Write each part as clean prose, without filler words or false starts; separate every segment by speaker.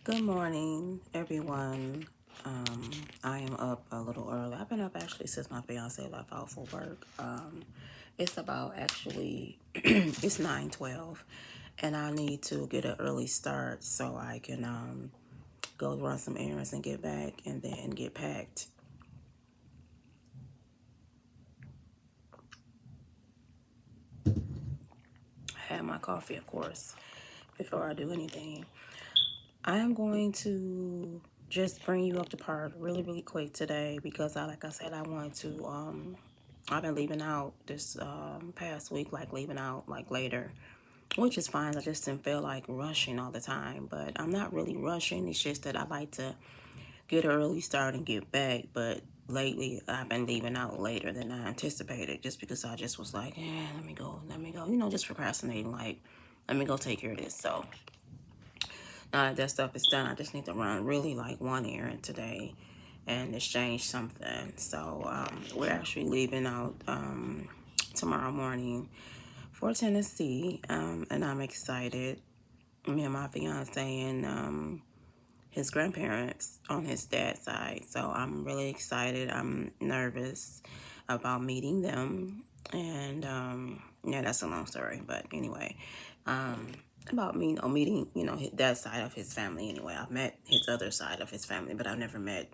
Speaker 1: Good morning, everyone. I am up a little early. I've been up actually since my fiance left out for work. It's about actually it's 9:12, and I need to get an early start so I can go run some errands and get back and then get packed. Have my coffee, of course, before I do anything. I am going to just bring you up to par really, really quick today because like I said, I want to I've been leaving out this past week, like leaving out like later, which is fine. I just didn't feel like rushing all the time, but I'm not really rushing. It's just that I like to get an early start and get back. But lately, I've been leaving out later than I anticipated, just because I just was like, let me go, just procrastinating. Like, let me go take care of this. So now that that stuff is done, I just need to run really like one errand today and exchange something. So we're actually leaving out tomorrow morning for Tennessee, and I'm excited. Me and my fiance and his grandparents on his dad's side. So I'm really excited. I'm nervous about meeting them, and yeah, that's a long story. But anyway, about me, meeting, that side of his family. Anyway, I've met his other side of his family, but I've never met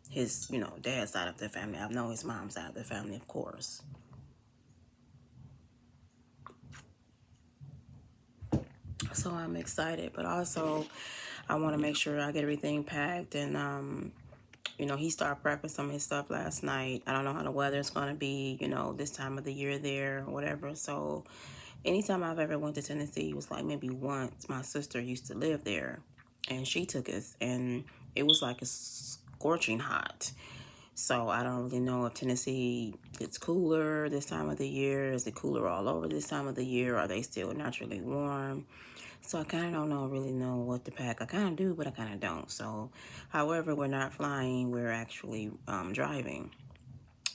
Speaker 1: his, dad's side of the family. I've known his mom's side of the family, of course. So I'm excited, but also I want to make sure I get everything packed and he started prepping some of his stuff last night. I don't know how the weather's going to be, this time of the year there or whatever. So anytime I've ever went to Tennessee, it was like maybe once. My sister used to live there and she took us and it was like a scorching hot. So I don't really know if Tennessee gets cooler this time of the year. Is it cooler all over this time of the year? Are they still naturally warm? So I kind of don't really know what to pack. I kind of do, but I kind of don't. So, however, we're not flying. We're actually driving.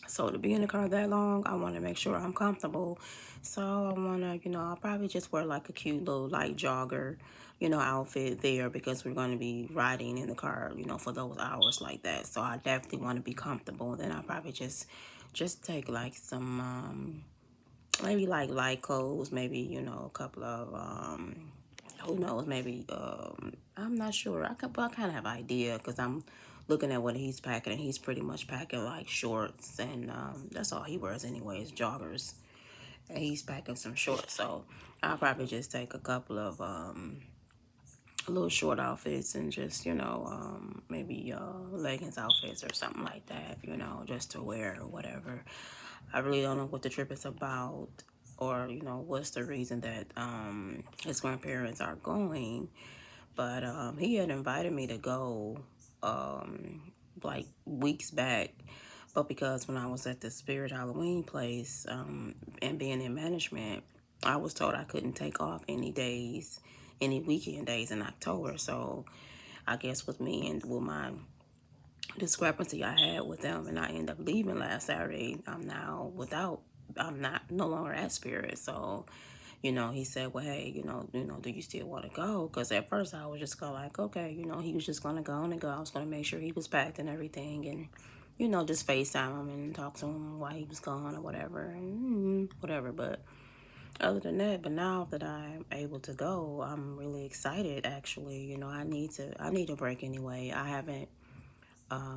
Speaker 1: So to be in the car that long, I want to make sure I'm comfortable. So I want to, I'll probably just wear like a cute little light jogger, outfit there because we're going to be riding in the car, for those hours like that. So I definitely want to be comfortable. Then I'll probably just take like some maybe like light clothes, maybe, a couple of who knows, maybe I'm not sure. I kind of have an idea because I'm looking at what he's packing and he's pretty much packing like shorts and that's all he wears anyways, joggers. And he's packing some shorts, so I'll probably just take a couple of little short outfits and just maybe leggings outfits or something like that, just to wear or whatever. I really don't know what the trip is about or what's the reason that his grandparents are going, but he had invited me to go like weeks back, but because when I was at the Spirit Halloween place and being in management, I was told I couldn't take off any days, any weekend days in October. So I guess with me and with my discrepancy I had with them, and I ended up leaving last Saturday. I'm not no longer at Spirit. So, he said, well, hey, do you still want to go? Because at first I was just going like, okay, he was just going to go on and go. I was going to make sure he was packed and everything and, just FaceTime him and talk to him while he was gone or whatever and whatever. But other than that, but now that I'm able to go, I'm really excited actually. I need a break anyway.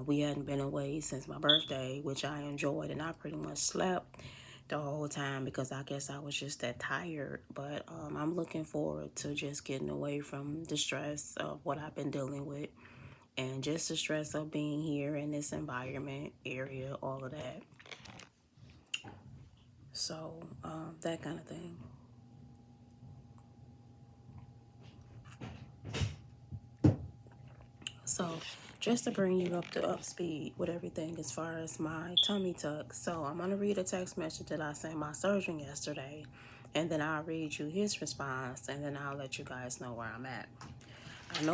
Speaker 1: We hadn't been away since my birthday, which I enjoyed, and I pretty much slept the whole time because I guess I was just that tired. But I'm looking forward to just getting away from the stress of what I've been dealing with and just the stress of being here in this environment area, all of that. So, that kind of thing. So, just to bring you up to up speed with everything as far as my tummy tuck. So, I'm gonna read a text message that I sent my surgeon yesterday, and then I'll read you his response, and then I'll let you guys know where I'm at. I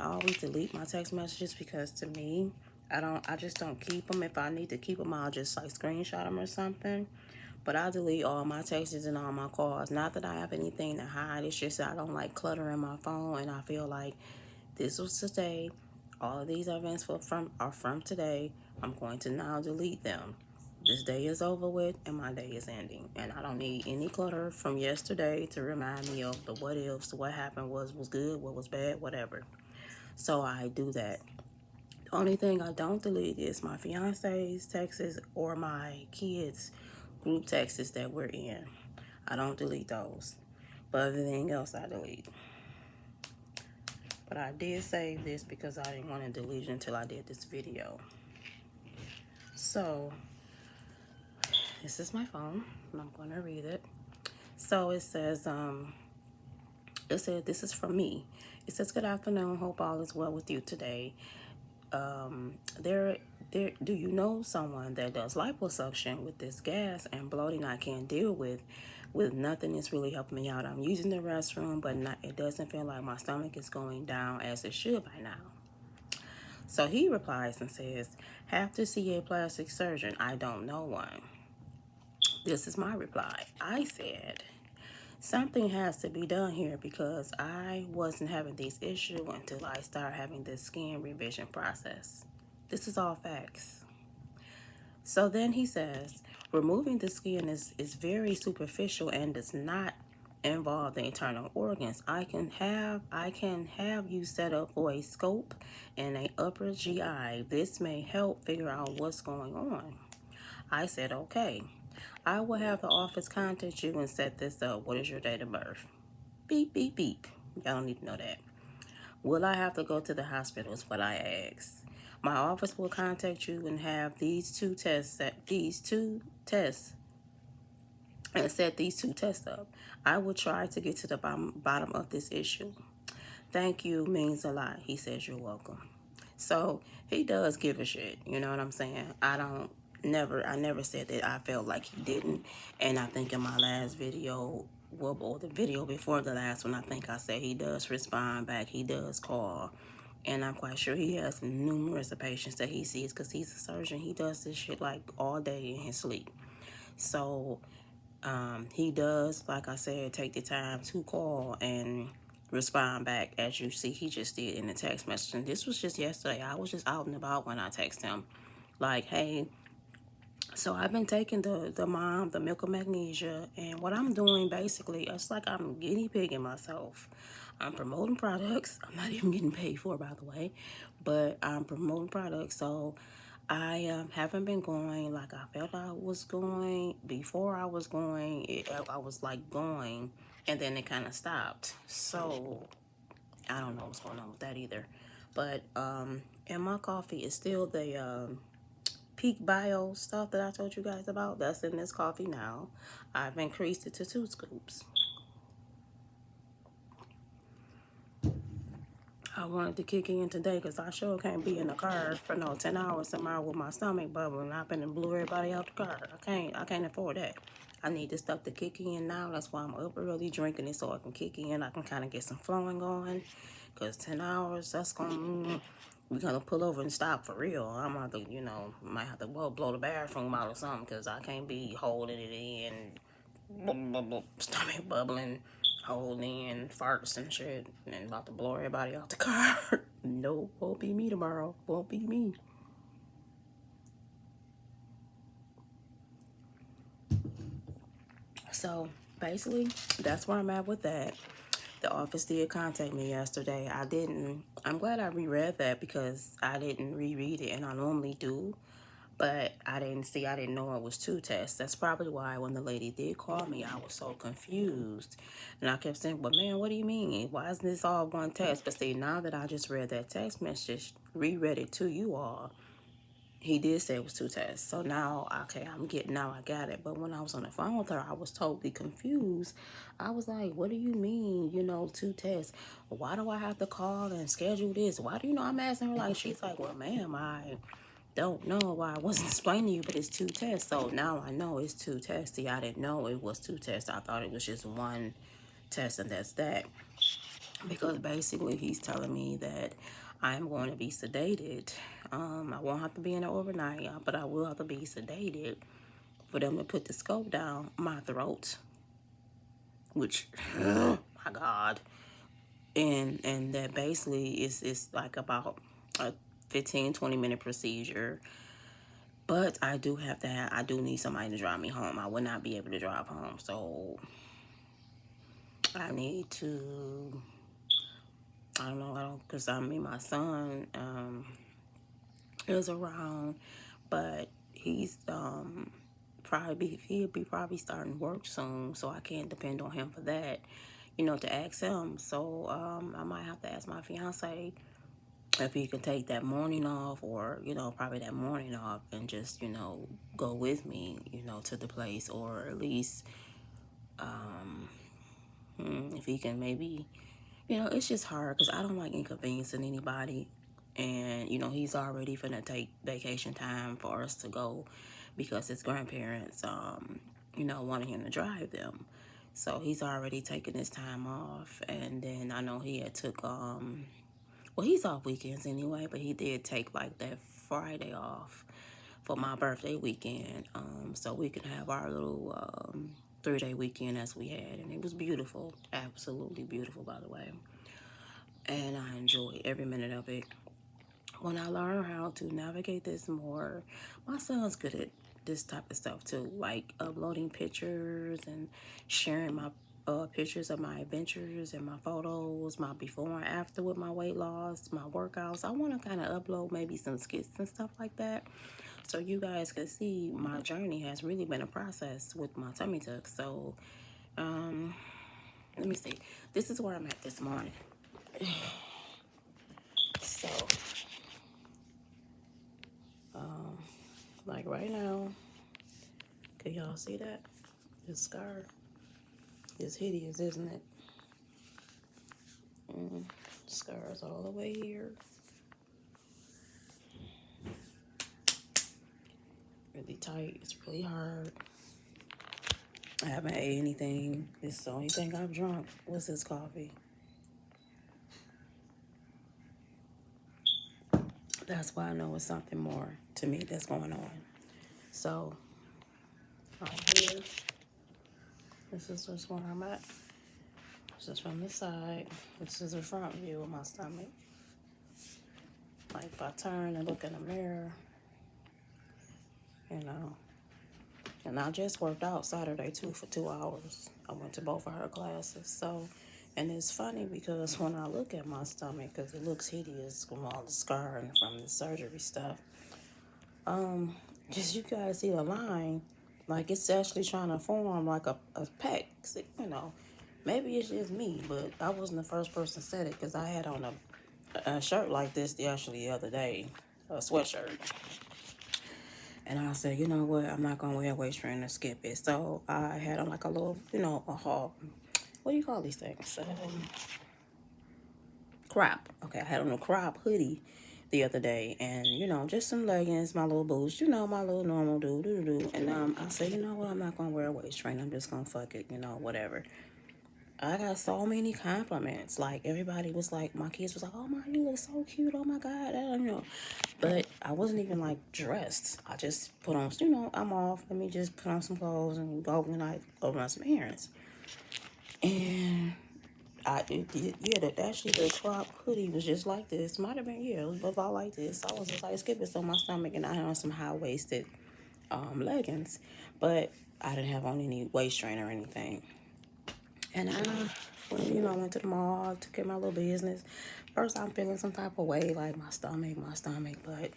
Speaker 1: always delete my text messages because to me, I just don't keep them. If I need to keep them, I'll just like screenshot them or something. But I delete all my texts and all my calls. Not that I have anything to hide. It's just I don't like cluttering my phone, and I feel like This was today. All of these events are from today. I'm going to now delete them. This day is over with and my day is ending. And I don't need any clutter from yesterday to remind me of the what ifs, what happened was good, what was bad, whatever. So I do that. The only thing I don't delete is my fiance's texts or my kids' group texts that we're in. I don't delete those. But everything else I delete. But I did save this because I didn't want to delete it until I did this video. So, this is my phone, and I'm going to read it. So, it says, this is from me. It says, good afternoon, hope all is well with you today. Do you know someone that does liposuction with this gas and bloating I can't deal with nothing is really helping me out? I'm using the restroom, but it doesn't feel like my stomach is going down as it should by now. So he replies and says, have to see a plastic surgeon. I don't know one. This is my reply. I said, something has to be done here because I wasn't having these issues until I started having this skin revision process. This is all facts. So then he says, removing the skin is very superficial and does not involve the internal organs. I can have you set up for a scope and a upper GI. This may help figure out what's going on. I said, okay. I will have the office contact you and set this up. What is your date of birth? Beep, beep, beep. Y'all don't need to know that. Will I have to go to the hospital is what I asked. My office will contact you and have these two tests and set these two tests up. I will try to get to the bottom of this issue. Thank you means a lot. He says you're welcome. So he does give a shit. You know what I'm saying? I never said that I felt like he didn't. And I think in my last video, or the video before the last one, I think I said he does respond back. He does call. And I'm quite sure he has numerous of patients that he sees because he's a surgeon. He does this shit like all day in his sleep. So he does, like I said, take the time to call and respond back as you see he just did in the text message. And this was just yesterday. I was just out and about when I text him like, hey, so I've been taking the milk of magnesia, and what I'm doing basically, it's like I'm guinea pigging myself. I'm promoting products. I'm not even getting paid for it, by the way, but I'm promoting products. So I haven't been going like I felt I was going. Before I was going, I was like going, and then it kind of stopped. So I don't know what's going on with that either. But and my coffee is still the Peak Bio stuff that I told you guys about. That's in this coffee now. I've increased it to 2 scoops. I wanted to kick in today because I sure can't be in the car for no 10 hours tomorrow with my stomach bubbling. I've been and blew everybody out the car. I can't afford that. I need this stuff to kick in now. That's why I'm up early drinking it so I can kick in. I can kind of get some flowing going. Because 10 hours, that's going we're going to pull over and stop for real. I'm going to, might have to blow the bathroom out or something because I can't be holding it in, stomach bubbling, holding in, farts and shit, and about to blow everybody out the car. No, won't be me tomorrow. Won't be me. So, basically, that's where I'm at with that. The office did contact me yesterday. I'm glad I reread that because I didn't reread it, and I normally do. But I didn't know it was 2 tests. That's probably why when the lady did call me, I was so confused. And I kept saying, but man, what do you mean? Why isn't this all 1 test? But see, now that I just read that text message, reread it to you all, he did say it was 2 tests. So now, okay, I got it. But when I was on the phone with her, I was totally confused. I was like, what do you mean, 2 tests? Why do I have to call and schedule this? Why do I'm asking her like, she's like, well, ma'am, I don't know why I wasn't explaining to you, but it's 2 tests. So now I know it's 2 tests. See, I didn't know it was 2 tests. I thought it was just 1 test and that's that. Because basically he's telling me that I'm going to be sedated. I won't have to be in there overnight, but I will have to be sedated for them to put the scope down my throat. Which, oh my God. and that basically is like about a 15-20 minute procedure. But I do have to I do need somebody to drive me home. I would not be able to drive home, so I need to, I don't know, I don't, because I mean my son is around, but he's he'll be probably starting work soon, so I can't depend on him for that, to ask him. So I might have to ask my fiance if he can take that morning off, or probably that morning off, and just go with me, to the place, or at least if he can maybe, it's just hard because I don't like inconveniencing anybody. And, he's already finna take vacation time for us to go because his grandparents, wanted him to drive them. So he's already taken his time off. And then I know he had took, well, he's off weekends anyway, but he did take like that Friday off for my birthday weekend, so we could have our little 3-day weekend as we had, and it was beautiful, absolutely beautiful, by the way, and I enjoyed every minute of it. When I learned how to navigate this more, my son's good at this type of stuff too, like uploading pictures and sharing my pictures of my adventures and my photos, my before and after with my weight loss, my workouts. I want to kind of upload maybe some skits and stuff like that, so you guys can see my journey has really been a process with my tummy tuck. So let me see. This is where I'm at this morning. So like right now, can y'all see that? This scar is hideous, isn't it? Scars all the way here. Really tight. It's really hard. I haven't ate anything. This is the only thing I've drunk. What's this coffee? That's why I know it's something more to me that's going on. So, right here, this is just where I'm at. This is from the side. This is the front view of my stomach. Like if I turn and look in the mirror, and I just worked out Saturday too for 2 hours. I went to both of her classes. So, and it's funny because when I look at my stomach, because it looks hideous from all the scarring from the surgery stuff, just you guys see the line, like it's actually trying to form like a pack. Maybe it's just me, but I wasn't the first person to said it because I had on a shirt like this the other day, a sweatshirt. And I said, you know what, I'm not going to wear a waist trainer to skip it. So I had on like a little, a haul. What do you call these things? Crop. Okay, I had on a crop hoodie the other day, and just some leggings, my little boots, my little normal do. And I said, you know what, I'm not gonna wear a waist trainer. I'm just gonna fuck it, whatever. I got so many compliments. Like everybody was like, my kids was like, "Oh my, you look so cute. Oh my God," But I wasn't even like dressed. I just put on, I'm off. Let me just put on some clothes and go go run some errands. And actually the crop hoodie was just like this. Might have been, it was about like this. I was just like skipping on my stomach, and I had on some high-waisted leggings, but I didn't have on any waist train or anything. And I went to the mall, took care of my little business. First, I'm feeling some type of way, like my stomach, but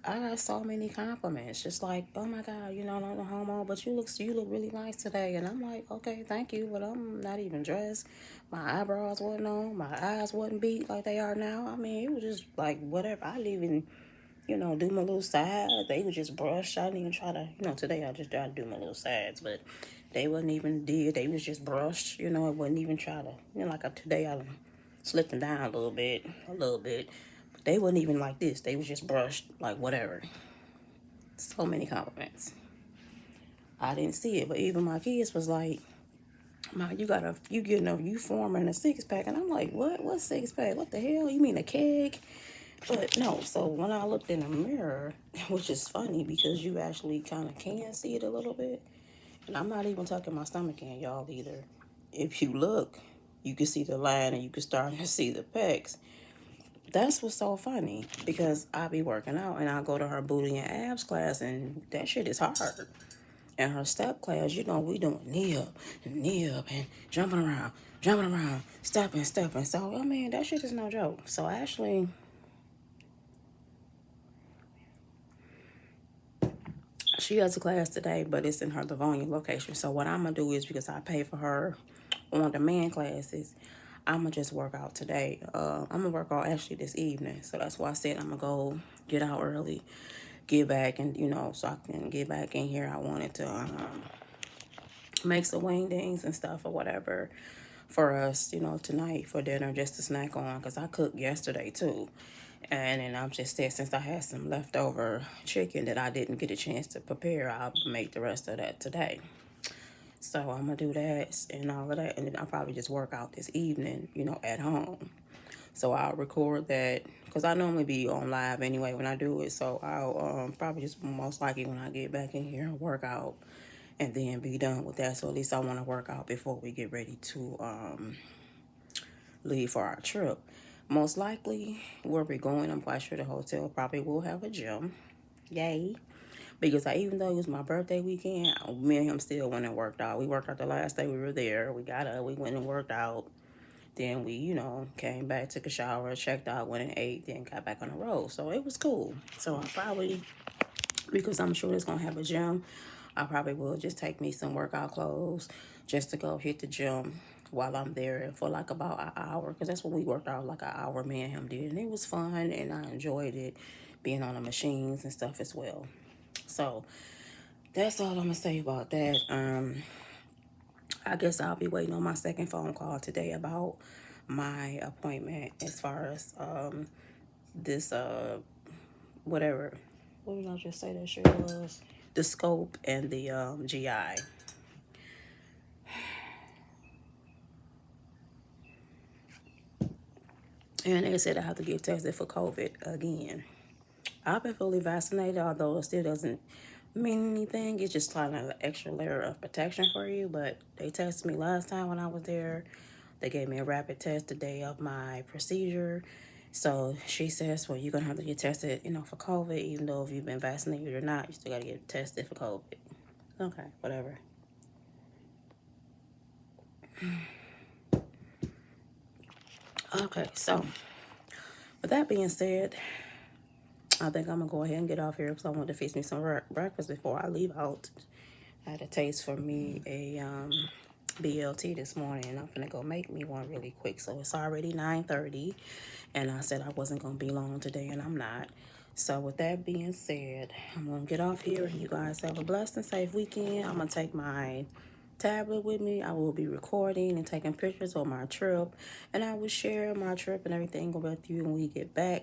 Speaker 1: I got so many compliments, just like, "Oh my God, no homo, but you look really nice today." And I'm like, "Okay, thank you," but I'm not even dressed. My eyebrows wasn't on, my eyes wasn't beat like they are now. I mean, it was just like whatever. I didn't even, do my little sides. They were just brushed. I didn't even try to, today I just tried to do my little sides, but they wasn't even did. They was just brushed. It wasn't even try to, today I slipped them down a little bit. But they wasn't even like this. They was just brushed, like whatever. So many compliments. I didn't see it, but even my kids was like, "Ma, you forming a 6-pack," and I'm like, "What? What 6-pack? What the hell? You mean a keg?" But no. So when I looked in the mirror, which is funny because you actually kind of can see it a little bit, and I'm not even tucking my stomach in, y'all, either. If you look, you can see the line and you can start to see the pecs. That's what's so funny, because I be working out and I go to her booty and abs class, and that shit is hard. And her step class, you know, we doing knee up and jumping around, stepping. So, I mean, that shit is no joke. So, actually, she has a class today, but it's in her Livonia location. So, what I'm going to do is, because I pay for her on-demand classes, I'm going to just work out today. I'm going to work out actually this evening. So, that's why I said I'm going to go get out early, get back, and, you know, so I can get back in here. I wanted to make some wingdings and stuff or whatever for us, you know, tonight for dinner, just to snack on, because I cooked yesterday too. And then I'm just said, since I had some leftover chicken that I didn't get a chance to prepare, I'll make the rest of that today. So I'm gonna do that and all of that, and then I'll probably just work out this evening, you know, at home. So I'll record that, because I normally be on live anyway when I do it. So I'll probably just most likely when I get back in here and work out and then be done with that. So at least I want to work out before we get ready to leave for our trip. Most likely where we're going, I'm quite sure the hotel probably will have a gym. Yay. Because even though it was my birthday weekend, me and him still went and worked out. We worked out the last day we were there. We got up, we went and worked out. Then we, you know, came back, took a shower, checked out, went and ate, then got back on the road. So it was cool. So I probably, because I'm sure it's going to have a gym, I probably will just take me some workout clothes just to go hit the gym while I'm there for like about an hour. Because that's what we worked out, like an hour, me and him did. And it was fun, and I enjoyed it, being on the machines and stuff as well. So that's all I'm going to say about that. I guess I'll be waiting on my second phone call today about my appointment as far as this whatever, what did I just say that shit was? The scope and the GI. And they said I have to get tested for COVID again. I've been fully vaccinated, although it still doesn't mean anything. It's just kind of an extra layer of protection for you. But they tested me last time when I was there. They gave me a rapid test the day of my procedure. So she says, well, you're going to have to get tested, you know, for COVID, even though if you've been vaccinated or not, you still got to get tested for COVID. Okay, whatever. Okay, so with that being said, I think I'm going to go ahead and get off here because I want to fix me some breakfast before I leave out. I had a taste for me a BLT this morning, and I'm going to go make me one really quick. So it's already 9:30, and I said I wasn't going to be long today, and I'm not. So with that being said, I'm going to get off here. You guys have a blessed and safe weekend. I'm going to take my tablet with me. I will be recording and taking pictures of my trip, and I will share my trip and everything with you when we get back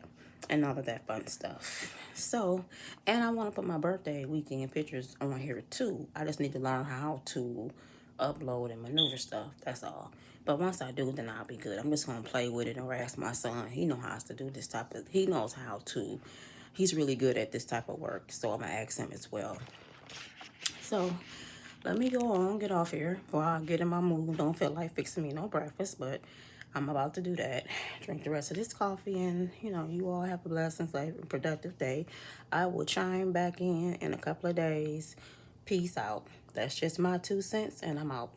Speaker 1: and all of that fun stuff. So, and I want to put my birthday weekend pictures on here too. I just need to learn how to upload and maneuver stuff. That's all. But once I do, then I'll be good. I'm just going to play with it and ask my son. He knows how to do this type of, he knows how to, he's really good at this type of work. So I'm going to ask him as well. So let me go on, get off here before I get in my mood. Don't feel like fixing me no breakfast, but I'm about to do that. Drink the rest of this coffee, and, you know, you all have a blessed and safe and productive day. I will chime back in a couple of days. Peace out. That's just my 2 cents, and I'm out.